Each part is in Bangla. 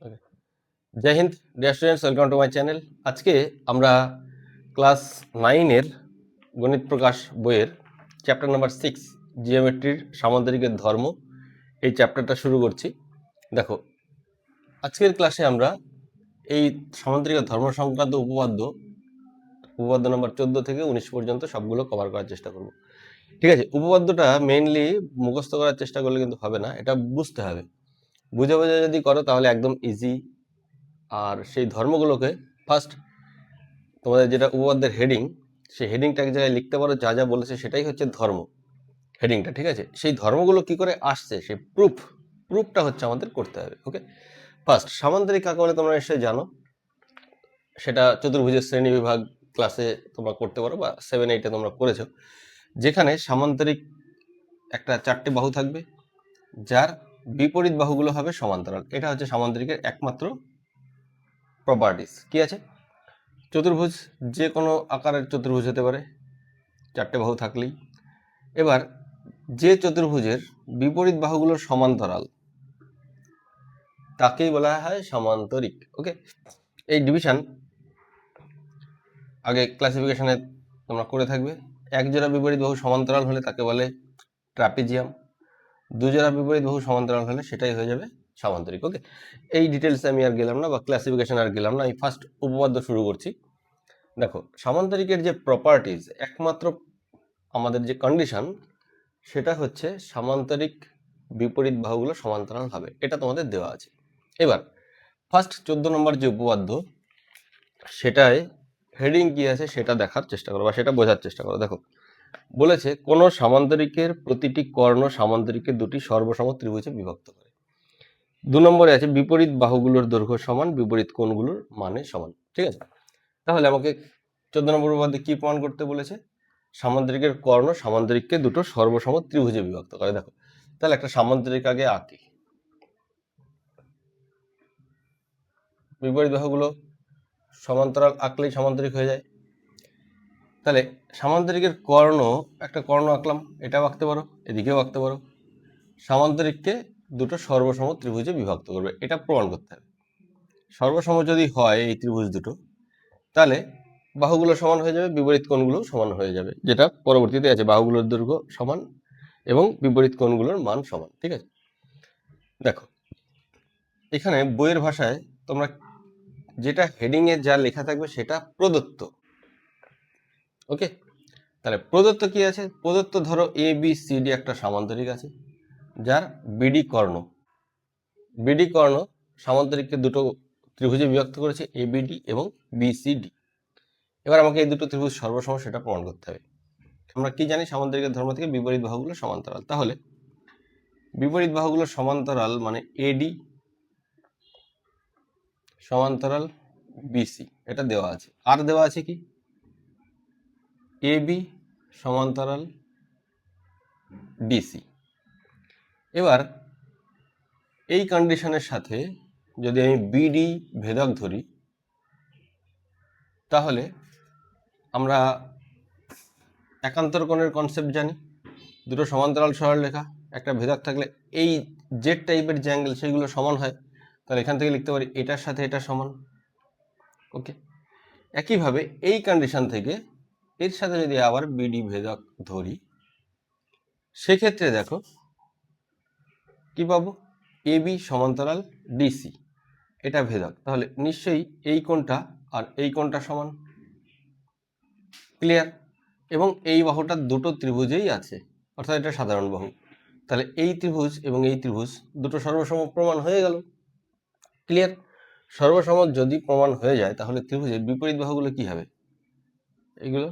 Okay. জয় হিন্দ dear students, welcome to my channel. আজকে আমরা ক্লাস 9-এর গণিত প্রকাশ বইয়ের চ্যাপ্টার নাম্বার 6 জিওমেট্রির সামান্তরিকের ধর্ম এই চ্যাপ্টারটা শুরু করছি। দেখো, আজকের ক্লাসে আমরা এই সামান্তরিকের ধর্ম সংক্রান্ত উপপাদ্য নাম্বার 14 থেকে 19 পর্যন্ত সবগুলো কভার করার চেষ্টা করব। ঠিক আছে, উপপাদ্যটা মেইনলি মুখস্থ করার চেষ্টা করলে কিন্তু হবে না, এটা বুঝতে হবে। বুঝে বুঝে যদি করো তাহলে একদম ইজি। আর সেই ধর্মগুলোকে ফার্স্ট তোমাদের যেটা উপপাদ্যের হেডিং, সেই হেডিংটা এক জায়গায় লিখতে পারো, যা যা বলেছে সেটাই হচ্ছে ধর্ম হেডিংটা। ঠিক আছে, সেই ধর্মগুলো কি করে আসছে সেই প্রুফটা হচ্ছে আমাদের করতে হবে। ওকে, ফার্স্ট সামান্তরিক কাকে বলে তোমরা নিশ্চয়ই জানো, সেটা চতুর্ভুজের শ্রেণী বিভাগ ক্লাসে তোমরা করতে পারো বা 7-8-এ তোমরা করেছো, যেখানে সামান্তরিক একটা 4টে বাহু থাকবে যার বিপরীত বাহুগুলো হবে সমান্তরাল। এটা হচ্ছে সামান্তরিকের একমাত্র প্রপার্টিস। কি আছে? চতুর্ভুজ যে কোনো আকারের চতুর্ভুজ হতে পারে 4টে বাহু থাকলেই। এবার যে চতুর্ভুজের বিপরীত বাহুগুলো সমান্তরাল তাকেই বলা হয় সামান্তরিক। ওকে, এই ডিভিশন আগে ক্লাসিফিকেশনে তোমরা করে থাকবে। এক জোড়া বিপরীত বাহু সমান্তরাল হলে তাকে বলে ট্রাপিজিয়াম, দুজোড়া বিপরীত বাহু সমান্তরাল হলে সেটাই হয়ে যাবে সামান্তরিক। ওকে, এই ডিটেলসে আমি আর গেলাম না বা ক্লাসিফিকেশন আর গেলাম না, আমি ফার্স্ট উপপাদ্য শুরু করছি। দেখো, সামান্তরিকের যে প্রপার্টিজ, একমাত্র আমাদের যে কন্ডিশন সেটা হচ্ছে সামান্তরিক বিপরীত বাহুগুলো সমান্তরাল হবে, এটা তোমাদের দেওয়া আছে। এবার ফার্স্ট 14 নম্বর যে উপপাদ্য, সেটায় হেডিং কি আছে সেটা দেখার চেষ্টা করো বা সেটা বোঝার চেষ্টা করো। দেখো, বলেছে কোন সামান্তরিকের প্রতিটি কর্ণ সামান্তরিকের দুটি সর্বসম ত্রিভুজে বিভক্ত করে। 2 নম্বরে আছে বিপরীত বাহুগুলোর দৈর্ঘ্য সমান, বিপরীত কোণগুলোর মানে সমান। ঠিক আছে, তাহলে আমাকে 14 নম্বর উপপাদ্যে কি প্রমাণ করতে বলেছে? সামান্তরিকের কর্ণ সামান্তরিককে দুটো সর্বসম ত্রিভুজে বিভক্ত করে। দেখো, তাহলে একটা সামান্তরিক আগে আঁকি। বিপরীত বাহুগুলো সমান্তরাল আঁকলেই সামান্তরিক হয়ে যায়। তাহলে সামান্তরিকের কর্ণ, একটা কর্ণ আঁকলাম, এটাও আঁকতে পারো, এদিকেও আঁকতে পারো। সামান্তরিককে দুটো সর্বসম ত্রিভুজে বিভক্ত করবে, এটা প্রমাণ করতে হবে। সর্বসম যদি হয় এই ত্রিভুজ দুটো, তাহলে বাহুগুলো সমান হয়ে যাবে, বিপরীত কোণগুলো সমান হয়ে যাবে, যেটা পরবর্তীতে আছে বাহুগুলোর দৈর্ঘ্য সমান এবং বিপরীত কোণগুলোর মান সমান। ঠিক আছে, দেখো এখানে বইয়ের ভাষায় তোমরা যেটা হেডিং এ যা লেখা থাকবে সেটা প্রদত্ত। ওকে, তাহলে প্রদত্ত কি আছে? প্রদত্ত ধরো এ বি সি ডি একটা সামান্তরিক আছে যার বিডি কর্ণ, বিডি কর্ণ সামান্তরিককে দুটো ত্রিভুজে বিভক্ত করেছে, এ বিডি এবং বিসিডি। এবার আমাকে এই দুটো ত্রিভুজ সর্বসম সেটা প্রমাণ করতে হবে। আমরা কি জানি? সামান্তরিকের ধর্ম থেকে বিপরীত বাহুগুলো সমান্তরাল। তাহলে বিপরীত বাহুগুলো সমান্তরাল মানে এডি সমান্তরাল বিসি, এটা দেওয়া আছে। আর দেওয়া আছে কি? এবি সমান্তরাল ডিসি। এবার এই কন্ডিশনের সাথে যদি আমি বিডি ভেদক ধরি, তাহলে আমরা একান্তর কোণের কনসেপ্ট জানি। দুটো সমান্তরাল সরলরেখা একটা ভেদক থাকলে এই জেড টাইপের যে অ্যাঙ্গেল সেগুলো সমান হয়, তাহলে এখান থেকে লিখতে পারি এটার সাথে এটা সমান। ওকে, একইভাবে এই কন্ডিশন থেকে এর সাথে যদি আবার বিডি ভেদক ধরি, সেক্ষেত্রে দেখো কি পাবো? এবি সমান্তরাল ডিসি, এটা ভেদক, তাহলে নিশ্চয়ই এই কোণটা আর এই কোণটা সমান। ক্লিয়ার? এবং এই বাহুটা দুটো ত্রিভুজেই আছে, অর্থাৎ এটা সাধারণ বাহু। তাহলে এই ত্রিভুজ এবং এই ত্রিভুজ দুটো সর্বসম প্রমাণ হয়ে গেল। ক্লিয়ার? সর্বসম যদি প্রমাণ হয়ে যায় তাহলে ত্রিভুজের বিপরীত বাহুগুলো কি হবে? এগুলো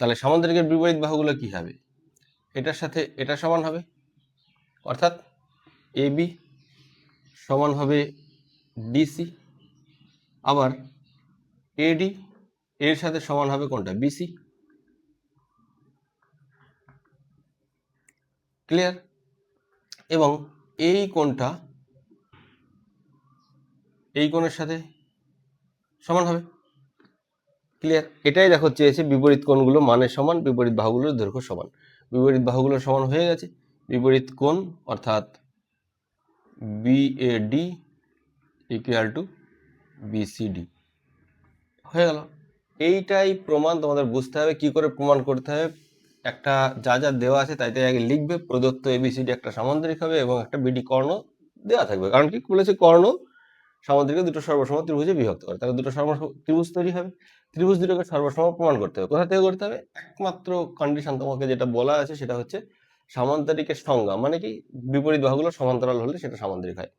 তাহলে সামান্তরিকের বিপরীত বাহুগুলো কি হবে? এটার সাথে এটা সমান হবে, অর্থাৎ এবি সমান হবে ডিসি, আবার এডি এর সাথে সমান হবে কোনটা? বিসি। ক্লিয়ার? এবং এই কোণটা এই কোণের সাথে সমান হবে। ক্লিয়ার? এটাই দেখো চেয়েছে, বিপরীত কোণগুলো মানে সমান, বিপরীত বাহুগুলোর দৈর্ঘ্য সমান। বিপরীত বাহুগুলো সমান হয়ে গেছে, বিপরীত কোণ অর্থাৎ বিএডি ইকুয়াল টু বিসিডি হয়ে গেল। এইটাই প্রমাণ তোমাদের বুঝতে হবে কি করে প্রমাণ করতে হবে। একটা যা যা দেওয়া আছে তাই তাই আগে লিখবে। প্রদত্ত এবিসিডি একটা সামান্তরিক হবে এবং একটা বিডি কর্ণ দেওয়া থাকবে, কারণ কি বলেছে কর্ণ সামান্তরিক দুটো সর্বসম ত্রিভুজে বিভক্ত করে, তাহলে দুটো সর্বসম ত্রিভুজ তৈরি হবে। ত্রিভুজ দুটোকে সর্বসম প্রমাণ করতে হবে। কোথা থেকে করতে হবে? একমাত্র কন্ডিশন তোমাকে যেটা বলা আছে সেটা হচ্ছে সামান্তরিকের সংজ্ঞা, মানে কি বিপরীত বাহুগুলো সমান্তরাল হলে সেটা সামান্তরিক হয়।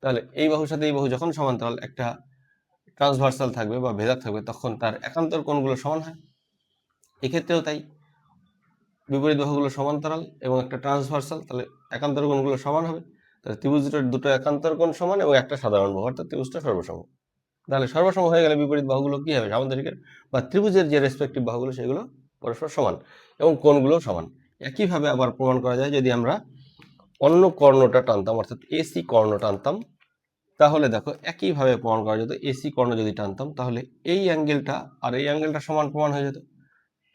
তাহলে এই বাহুর সাথে এই বাহু যখন সমান্তরাল, একটা ট্রান্সভার্সাল থাকবে বা ভেদক থাকবে, তখন তার একান্তর কোণগুলো সমান হয়। এক্ষেত্রেও তাই, বিপরীত বাহুগুলো সমান্তরাল এবং একটা ট্রান্সভার্সাল, তাহলে একান্তর কোণগুলো সমান হবে। তাহলে ত্রিভুজ দুটো একান্তর কোণ সমান এবং একটা সাধারণ বাহু, অর্থাৎ ত্রিভুজটা সর্বসম। তাহলে সর্বসম হয়ে গেলে বিপরীত বাহুগুলো কি হবে? সামান্তরিকের বা ত্রিভুজের যে রেসপেক্টিভ বাহুগুলো সেগুলো পরস্পর সমান এবং কোণগুলো সমান। একইভাবে আবার প্রমাণ করা যায়, যদি আমরা অন্য কর্ণটা টানতাম, অর্থাৎ এসি কর্ণ টানতাম, তাহলে দেখো একইভাবে প্রমাণ করা যেত। এসি কর্ণ যদি টানতাম তাহলে এই অ্যাঙ্গেলটা আর এই অ্যাঙ্গেলটা সমান প্রমাণ হয়ে যেত।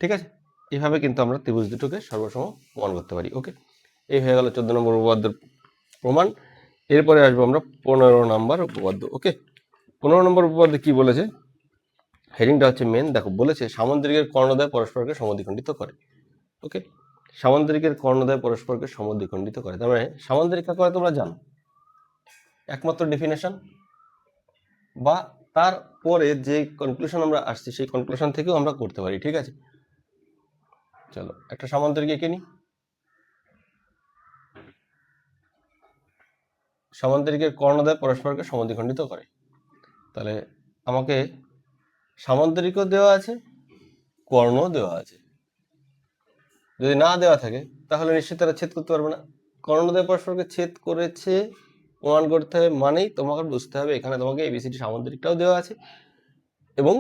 ঠিক আছে, এইভাবে কিন্তু আমরা ত্রিভুজ দুটোকে সর্বসম প্রমাণ করতে পারি। ওকে, এই হয়ে গেল 14 নম্বর উপপাদ্যের প্রমাণ। এরপরে আসবো আমরা 15 নম্বর উপপাদ্য। ওকে, 15 নম্বর উপপাদ্যে কি বলেছে, হেডিংটা হচ্ছে মেন। দেখো বলেছে সামান্তরিকের কর্ণদ্বয় পরস্পরকে সমদ্বিখণ্ডিত করে। ওকে, সামান্তরিকের কর্ণদ্বয় পরস্পরকে সমদ্বিখণ্ডিত করে, তার মানে সামান্তরিক কাকে করে তোমরা জানো, একমাত্র ডেফিনেশন বা তারপরে যে কনক্লুশন আমরা আসছি সেই কনক্লুশন থেকেও আমরা করতে পারি। ঠিক আছে, চলো একটা সামান্তরিক এঁকে নিই। সামান্তরিকের কর্ণদ্বয় পরস্পরকে সমদ্বিখণ্ডিত করে, তাহলে আমাকে সামান্তরিকও দেওয়া আছে, কর্ণও দেওয়া আছে। যদি না দেওয়া থাকে তাহলে নিশ্চয়ই তারা ছেদ করতে পারবে না। কর্ণদ্বয় পরস্পরকে ছেদ করেছে প্রমাণ করতে হবে, মানেই তোমাকে বুঝতে হবে এখানে তোমাকে এবিসিডি সামান্তরিকটাও দেওয়া আছে এবং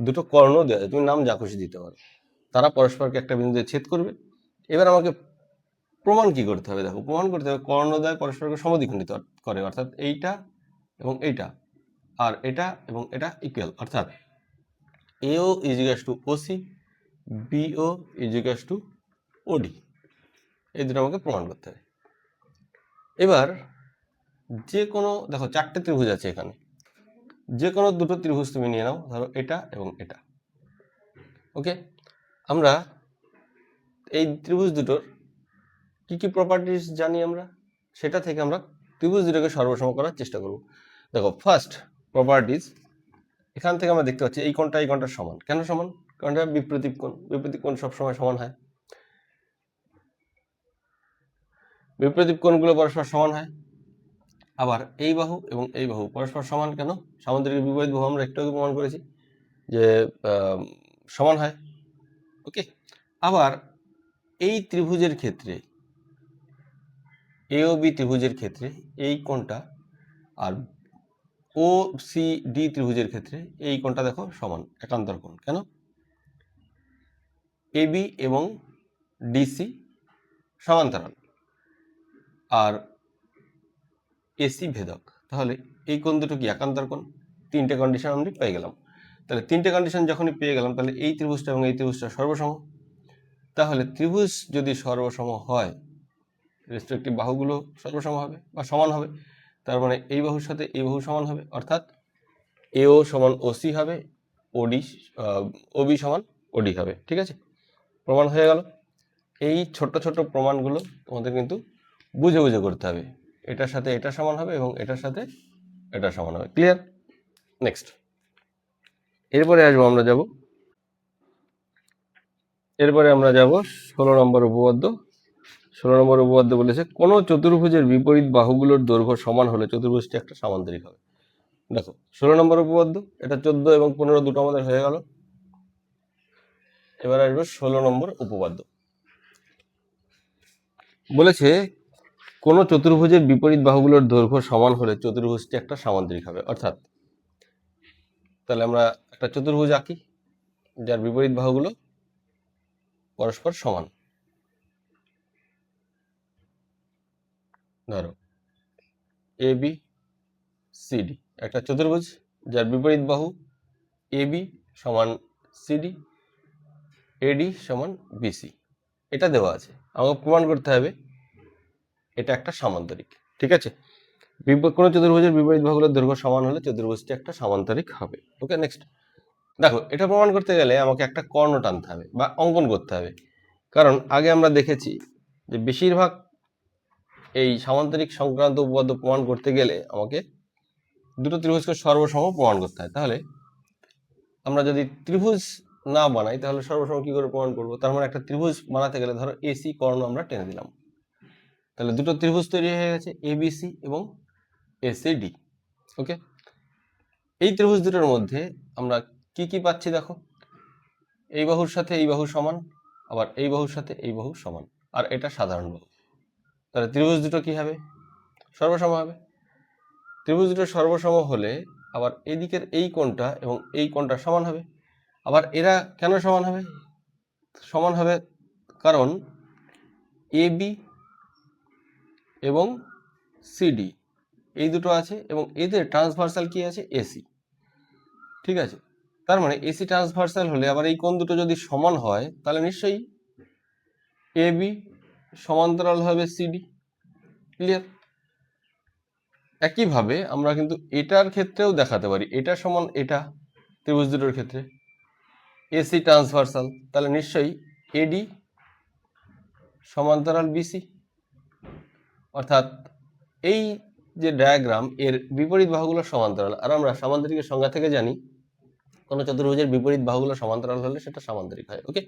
দুটো কর্ণও দেওয়া আছে। তুমি নাম যা খুশি দিতে পারো, তারা পরস্পরকে একটা বিন্দুতে ছেদ করবে। এবার আমাকে প্রমাণ কি করতে হবে? দেখো, প্রমাণ করতে হবে কর্ণদ্বয় পরস্পরকে সমদ্বিখণ্ডিত করে, অর্থাৎ এইটা এবং এইটা আর এটা এবং এটা ইকুয়াল, অর্থাৎ এও ইজিকাস টু ওসি, বিও ইজিকাস টু ওডি। এই দুটো আমাকে প্রমাণ করতে হবে। এবার যে কোনো, দেখো চারটে ত্রিভুজ আছে এখানে, যে কোনো দুটো ত্রিভুজ তুমি নিয়ে নাও, ধরো এটা এবং এটা। ওকে, আমরা এই ত্রিভুজ দুটোর কি কি প্রপার্টিস জানি আমরা, সেটা থেকে আমরা ত্রিভুজ দুটোকে সর্বসম করার চেষ্টা করব। দেখো ফার্স্ট প্রপার্টিস, এখান থেকে আমরা দেখতে পাচ্ছি এই কোণটা এই কোণটার সমান। কেন সমান? কারণ এটা বিপরীত কোণ, বিপরীত কোণ সবসময় সমান হয়। বিপরীত কোণগুলো পরস্পর সমান হয়। আবার এই বাহু এবং এই বাহু পরস্পর সমান কেন? সামান্তরিকের বিপরীত বাহু আমরা একটু আগে প্রমাণ করেছি যে সমান হয়। ওকে, আবার এই ত্রিভুজের ক্ষেত্রে, এ ও বি ত্রিভুজের ক্ষেত্রে এই কোণটা আর ও সি ডি ত্রিভুজের ক্ষেত্রে এই কোণটা দেখো সমান, একান্তর কোণ। কেন? এ বি এবং ডিসি সমান্তরাল আর এসি ভেদক, তাহলে এই কোণ দুটো কি একান্তর কোণ। তিনটে কন্ডিশন আমরা পেয়ে গেলাম। তাহলে তিনটে কন্ডিশন যখনই পেয়ে গেলাম, তাহলে এই ত্রিভুজটা এবং এই ত্রিভুজটা সর্বসম। তাহলে ত্রিভুজ যদি সর্বসম হয়, রেসপেক্টিভ বাহুগুলো সর্বসম হবে বা সমান হবে। তার মানে এই বাহুর সাথে এই বাহু সমান হবে, অর্থাৎ এও সমান ওসি হবে, ওডি ওবি সমান ওডি হবে। ঠিক আছে, প্রমাণ হয়ে গেল। এই ছোট ছোট প্রমাণগুলো তোমাদের কিন্তু বুঝে বুঝে করতে হবে। এটার সাথে এটা সমান হবে এবং এটার সাথে এটা সমান হবে। ক্লিয়ার? নেক্সট, এরপরে আমরা যাব 16 নম্বর উপপাদ্য। 16 নম্বর উপপাদ্য বলেছে কোনো চতুর্ভুজের বিপরীত বাহুগুলোর দৈর্ঘ্য সমান হলে চতুর্ভুজটি একটা সামান্তরিক হবে। দেখো 16 নম্বর উপপাদ্য, এটা 14 এবং 15 দুটো আমাদের হয়ে গেল। এবার আসবে 16 নম্বর উপপাদ্য। বলেছে কোনো চতুর্ভুজের বিপরীত বাহুগুলোর দৈর্ঘ্য সমান হলে চতুর্ভুজটি একটা সামান্তরিক হবে। অর্থাৎ তাহলে আমরা একটা চতুর্ভুজ আঁকি যার বিপরীত বাহুগুলো পরস্পর সমান। ধরো এ বি সিডি একটা চতুর্ভুজ যার বিপরীত বাহু এ বি সমান সিডি, এডি সমান বিসি, এটা দেওয়া আছে। আমাকে প্রমাণ করতে হবে এটা একটা সামান্তরিক। ঠিক আছে, কোনো চতুর্ভুজের বিপরীত বাহুগুলোর দৈর্ঘ্য সমান হলে চতুর্ভুজটি একটা সামান্তরিক হবে। ওকে, নেক্সট দেখো, এটা প্রমাণ করতে গেলে আমাকে একটা কর্ণ টানতে হবে বা অঙ্কন করতে হবে, কারণ আগে আমরা দেখেছি যে বেশিরভাগ এই সামান্তরিক সংক্রান্ত উপপাদ্য প্রমাণ করতে গেলে আমাকে দুটো ত্রিভুজকে সর্বসম প্রমাণ করতে হয়। তাহলে আমরা যদি ত্রিভুজ না বানাই তাহলে সর্বসম কি করে প্রমাণ করব? তার মানে একটা ত্রিভুজ বানাতে গেলে ধরো এসি কর্ণ আমরা টেনে দিলাম, তাহলে দুটো ত্রিভুজ তৈরি হয়ে গেছে, এবিসি এবং এসিডি। ওকে, এই ত্রিভুজ দুটোর মধ্যে আমরা কি কি পাচ্ছি দেখো, এই বাহুর সাথে এই বাহু সমান, আবার এই বাহুর সাথে এই বাহু সমান, আর এটা সাধারণ বাহু। তাহলে ত্রিভুজ দুটো কি হবে? সর্বসম হবে। ত্রিভুজ দুটো সর্বসম হলে আবার এদিকের এই কোণটা এবং এই কোণটা সমান হবে। আবার এরা কেন সমান হবে? সমান হবে কারণ এবি এবং সিডি এই দুটো আছে এবং এদের ট্রান্সভার্সাল কি আছে? এসি। ঠিক আছে, তার মানে এসি ট্রান্সভার্সাল হলে আবার এই কোণ দুটো যদি সমান হয় তাহলে নিশ্চয়ই এবি সমান্তরাল হবে সিডি। ক্লিয়ার? একইভাবে আমরা কিন্তু এটার ক্ষেত্রেও দেখাতে পারি, এটা সমান এটা ত্রিভুজ দুটোর ক্ষেত্রে এসি ট্রান্সভার্সাল, তাহলে নিশ্চয়ই এডি সমান্তরাল বিসি। অর্থাৎ এই যে ডায়াগ্রাম এর বিপরীত বাহুগুলো সমান্তরাল, আর আমরা সামান্তরিকের সংজ্ঞা থেকে জানি কোনো চতুর্ভুজের বিপরীত বাহুগুলো সমান্তরাল হলে সেটা সামান্তরিক হয়। ওকে,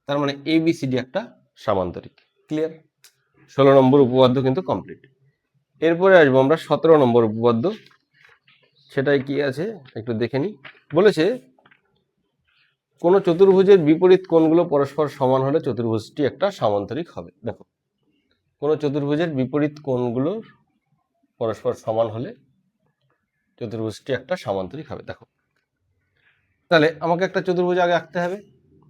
তার মানে এবিসিডি একটা সামান্তরিক। ক্লিয়ার? 16 নম্বর উপপাদ্য কিন্তু কমপ্লিট। এরপরে আসবো আমরা 17 নম্বর উপপাদ্য। সেটাই কি আছে একটু দেখে নিই। বলেছে কোন চতুর্ভুজের বিপরীত কোণগুলো পরস্পর সমান হলে চতুর্ভুজটি একটা সামান্তরিক হবে। দেখো, কোন চতুর্ভুজের বিপরীত কোণগুলো পরস্পর সমান হলে চতুর্ভুজটি একটা সামান্তরিক হবে। দেখো, তাহলে আমাকে একটা চতুর্ভুজ আগে আঁকতে হবে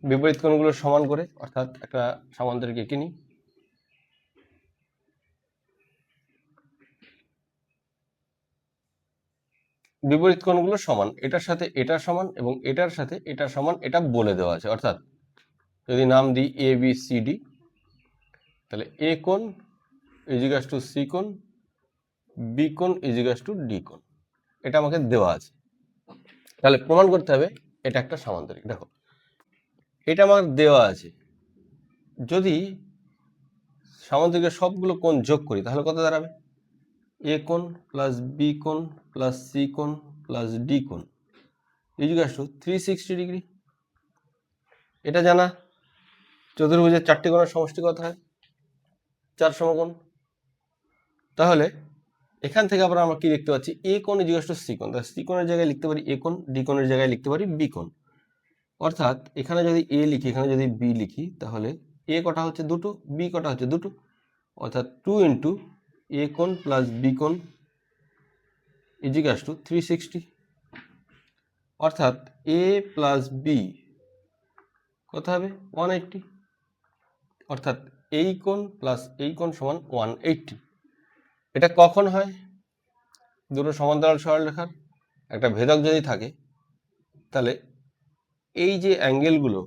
বিপরীত কোণগুলো সমান করে, অর্থাৎ একটা সামান্তরিক এঁকে নিই। বিপরীত কোণগুলো সমান, এটার সাথে এটা সমান এবং এটার সাথে এটা সমান, এটা বলে দেওয়া আছে। অর্থাৎ যদি নাম দিই এ বি সি ডি, তাহলে এ কোণ ইজিকাস টু সি কোণ, বি কোণ ইজিকাস টু ডি কোণ, এটা আমাকে দেওয়া আছে। তাহলে প্রমাণ করতে হবে এটা একটা সামান্তরিক। দেখো, এটা আমার দেওয়া আছে, যদি সামান্তরিকের সবগুলো কোণ যোগ করি তাহলে কত দাঁড়াবে? এ কোণ প্লাস বি কোণ প্লাস সি কোণ প্লাস ডি কোণ ইজিকাস টু 360 ডিগ্রি। এটা জানা, চতুর্ভুজের চারটি কোণের সমষ্টি কত হয়? 4 সমকোণ। তাহলে এখান থেকে আবার আমরা কি দেখতে পাচ্ছি? এ কোণ ইজিকাস টু সি কোণ, তাহলে সি কোণের জায়গায় লিখতে পারি এ কোণ, ডি কোণের জায়গায় লিখতে পারি বি কোণ। অর্থাৎ এখানে যদি এ লিখি, এখানে যদি বি লিখি, তাহলে এ কটা হচ্ছে দুটো, বি কটা হচ্ছে দুটো, অর্থাৎ 2 ইন্টু এ কোণ প্লাস বি কোণ ইজিকাস টু 360। অর্থাৎ এ প্লাস বি কত হবে? 180। অর্থাৎ এই কোণ প্লাস এই কোণ সমান 180। এটা কখন হয়? দুটো সমান্তরাল সরলরেখার একটা ভেদক যদি থাকে তাহলে এই যে অ্যাঙ্গেলগুলো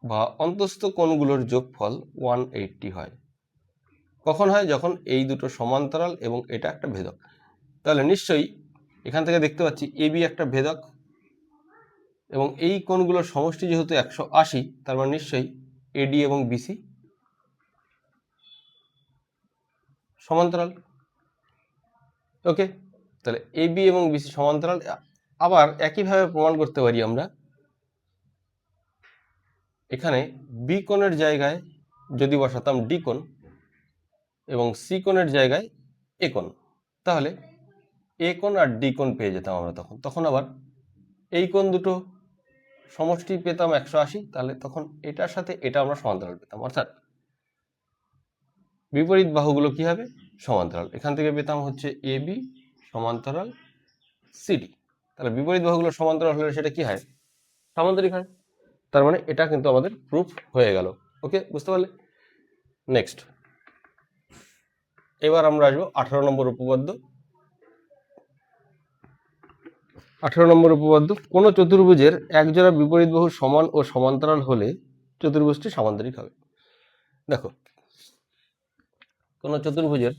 বা অন্তস্থ কোণগুলোর যোগফল 180 হয়। কখন হয়? যখন এই দুটো সমান্তরাল এবং এটা একটা ভেদক। তাহলে নিশ্চয়ই এখান থেকে দেখতে পাচ্ছি এবি একটা ভেদক এবং এই কোণগুলোর সমষ্টি যেহেতু 180, তার মানে নিশ্চয়ই এডি এবং বিসি সমান্তরাল। ওকে, তাহলে এবি এবং বিসি সমান্তরাল। আবার একইভাবে প্রমাণ করতে পারি আমরা, এখানে বি কোণের জায়গায় যদি বসাতাম ডি কোণ এবং সি কোণের জায়গায় এ কোণ, তাহলে এ কোণ আর ডি কোণ পেয়ে যেতাম আমরা। তখন আবার এই কোণ দুটো সমষ্টি পেতাম 180, তাহলে তখন এটার সাথে এটা আমরা সমান্তরাল পেতাম। অর্থাৎ বিপরীত বাহুগুলো কি হবে? সমান্তরাল। এখান থেকে পেতাম হচ্ছে এ বি সমান্তরাল সিডি। তাহলে বিপরীত বাহুগুলো সমান্তরাল হলে সেটা কি হয়? সামান্তরিক হয়। তার মানে এটা কিন্তু আমাদের প্রুফ হয়ে গেল। ওকে, বুঝতে পারলে? নেক্সট, এবার আমরা আসবো 18 নম্বর উপপাদ্য। 18 নম্বর উপপাদ্য, কোন চতুর্ভুজের একজোড়া বিপরীত বাহু সমান ও সমান্তরাল হলে চতুর্ভুজটি সামান্তরিক হবে। দেখো, কোনো চতুর্ভুজের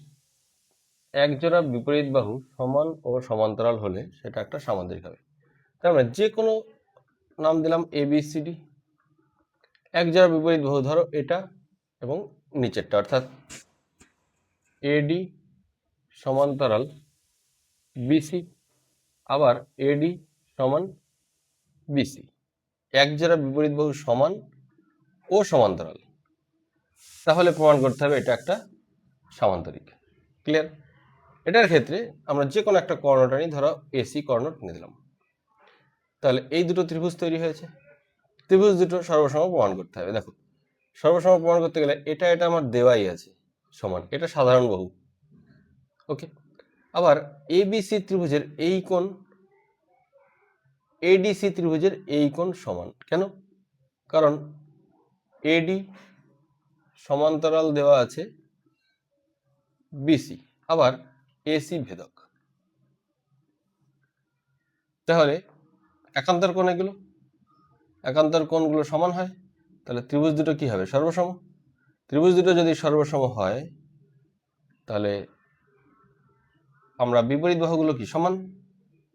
এক জোড়া বিপরীত বাহু সমান ও সমান্তরাল হলে সেটা একটা সামান্তরিক হবে। তার মানে যে কোনো নাম দিলাম ABCD, এক জোড়া বিপরীত বাহু, ধরো এটা এবং নিচেরটা, অর্থাৎ AD সমান্তরাল BC, আবার AD সমান BC, এক জোড়া বিপরীত বাহু সমান ও সমান্তরাল, তাহলে প্রমাণ করতে হবে এটা একটা সামান্তরিক। ক্লিয়ার? এটার ক্ষেত্রে আমরা যে কোনো একটা কর্ণটা নিই, ধরো AC কর্ণ নিলাম, তাহলে এই দুটো ত্রিভুজ তৈরি হয়েছে। ত্রিভুজ দুটো সর্বসম প্রমাণ করতে হবে। দেখো, সর্বসম প্রমাণ করতে গেলে এটা আমার দেওয়াই আছে সমান, এটা সাধারণ বাহু। ওকে, আবার ABC ত্রিভুজের এই কোণ ADC ত্রিভুজের এই কোণ সমান। কেন? কারণ AD সমান্তরাল দেওয়া আছে BC, আবার AC ভেদক, তাহলে একান্তর কোণ এগুলো, একান্তর কোণগুলো সমান হয়, তাহলে ত্রিভুজ দুটো কি হবে? সর্বসম। ত্রিভুজ দুটো যদি সর্বসম হয় তাহলে আমরা বিপরীত বাহুগুলো কি সমান,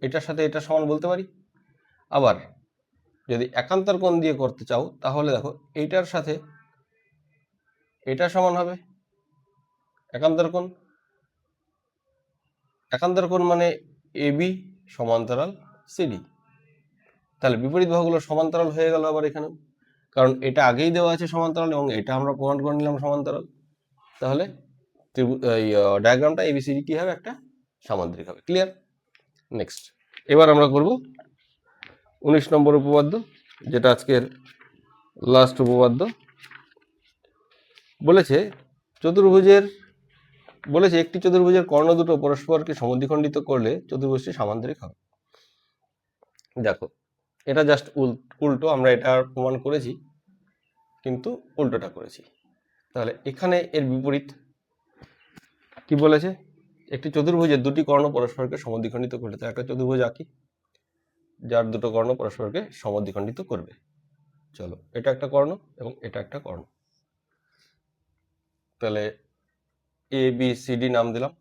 এটার সাথে এটা সমান বলতে পারি। আবার যদি একান্তর কোণ দিয়ে করতে চাও তাহলে দেখো এইটার সাথে এটা সমান হবে একান্তর কোণ। একান্তর কোণ মানে AB সমান্তরাল CD, তাহলে বিপরীত বাহুগুলো সমান্তরাল হয়ে গেল আবার এখানে, কারণ এটা আগেই দেওয়া আছে সমান্তরাল এবং এটা আমরা প্রমাণ করে নিলাম সমান্তরাল, তাহলে ডায়াগ্রামটা ABCD কি হবে? একটা সামান্তরিক হবে। ক্লিয়ার? নেক্সট, এবার আমরা করব 19 নম্বর উপপাদ্য, যেটা আজকের লাস্ট উপপাদ্য। বলেছে একটি চতুর্ভুজের কর্ণ দুটো পরস্পরকে সমদ্বিখণ্ডিত করলে চতুর্ভুজটি সামান্তরিক হবে। দেখো, এটা জাস্ট উল্টো, আমরা এটা প্রমাণ করেছি কিন্তু উল্টোটা করেছি। তাহলে এখানে এর বিপরীত কি বলেছে? একটি চতুর্ভুজের দুটি কর্ণ পরস্পরকে সমদ্বিখণ্ডিত করলে, তো একটা চতুর্ভুজ আঁকি যার দুটো কর্ণ পরস্পরকে সমদ্বিখণ্ডিত করবে। চলো, এটা একটা কর্ণ এবং এটা একটা কর্ণ, তাহলে ABCD নাম দিলাম,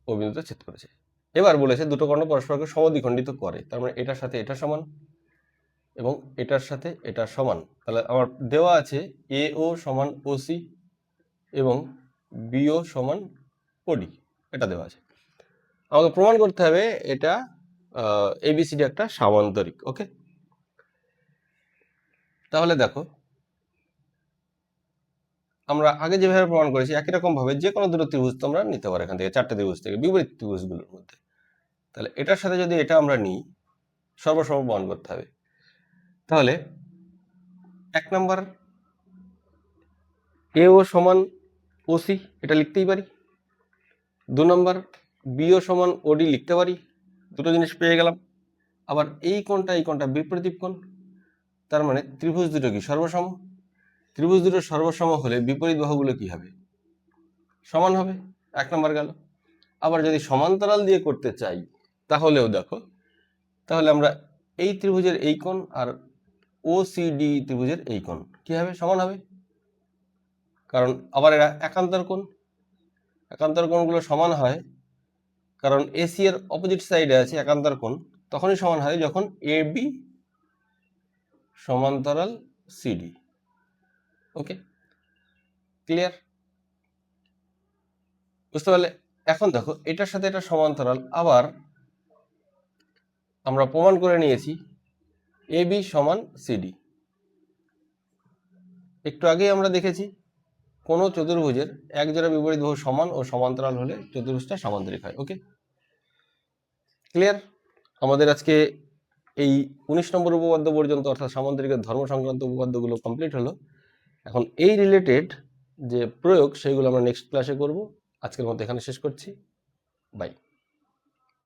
ও বিন্দুতে ছেদ করেছে। এবার বলেছে দুটো কর্ণ পরস্পরকে সমদ্বিখণ্ডিত করে, তার মানে এটার সাথে এটা সমান এবং এটার সাথে এটা সমান। তাহলে আমার দেওয়া আছে AO সমান OC এবং BO সমান OD, এটা দেওয়া আছে। আমাকে প্রমাণ করতে হবে এটা ABCD একটা সামান্তরিক। ওকে, তাহলে দেখো, আমরা আগে যেভাবে প্রমাণ করেছি একই রকম ভাবে যে কোনো দুটো ত্রিভুজ তোমরা নিতে পারো এখান থেকে, চারটে ত্রিভুজ থেকে, বিপরীত ত্রিভুজগুলোর মধ্যে। তাহলে এটার সাথে যদি এটা আমরা নিই, সর্বসম প্রমাণ করতে হবে। তাহলে 1 নম্বর AO সমান OC, এটা লিখতেই পারি। 2 নম্বর BO সমান OD লিখতে পারি, দুটো জিনিস পেয়ে গেলাম। আবার এই কোণটা বিপরীত কোণ, তার মানে ত্রিভুজ দুটো কি সর্বসম। ত্রিভুজ দুটো সর্বসম হলে বিপরীত বাহুগুলো কি হবে? সমান হবে। 1 নম্বর গেল। আবার যদি সমান্তরাল দিয়ে করতে চাই তাহলেও দেখো, তাহলে আমরা এই ত্রিভুজের এই কোণ আর OCD ত্রিভুজের এই কোণ কি হবে? সমান হবে, কারণ আবার এরা একান্তর কোণ। একান্তর কোণগুলো সমান হয় কারণ AC এর অপোজিট সাইডে আছে একান্তর কোণ, তখনই সমান হয় যখন AB সমান্তরাল CD। ওকে, ক্লিয়ার? বুঝতে পারলে? এখন দেখো, এটার সাথে এটা সমান্তরাল, আবার আমরা প্রমাণ করে নিয়েছি AB সমান CD। একটু আগেই আমরা দেখেছি কোনো চতুর্ভুজের এক জোড়া বিপরীত বাহু সমান ও সমান্তরাল হলে চতুর্ভুজটা সামান্তরিক হয়। ওকে, ক্লিয়ার? আমাদের আজকে এই 19 নম্বর উপপাদ্য পর্যন্ত, অর্থাৎ সামান্তরিকের ধর্ম সংক্রান্ত উপপাদ্যগুলো কমপ্লিট হলো। এখন এই রিলেটেড যে প্রয়োগ সেগুলো আমরা নেক্সট ক্লাসে করব। আজকের মতো এখানে শেষ করছি। বাই।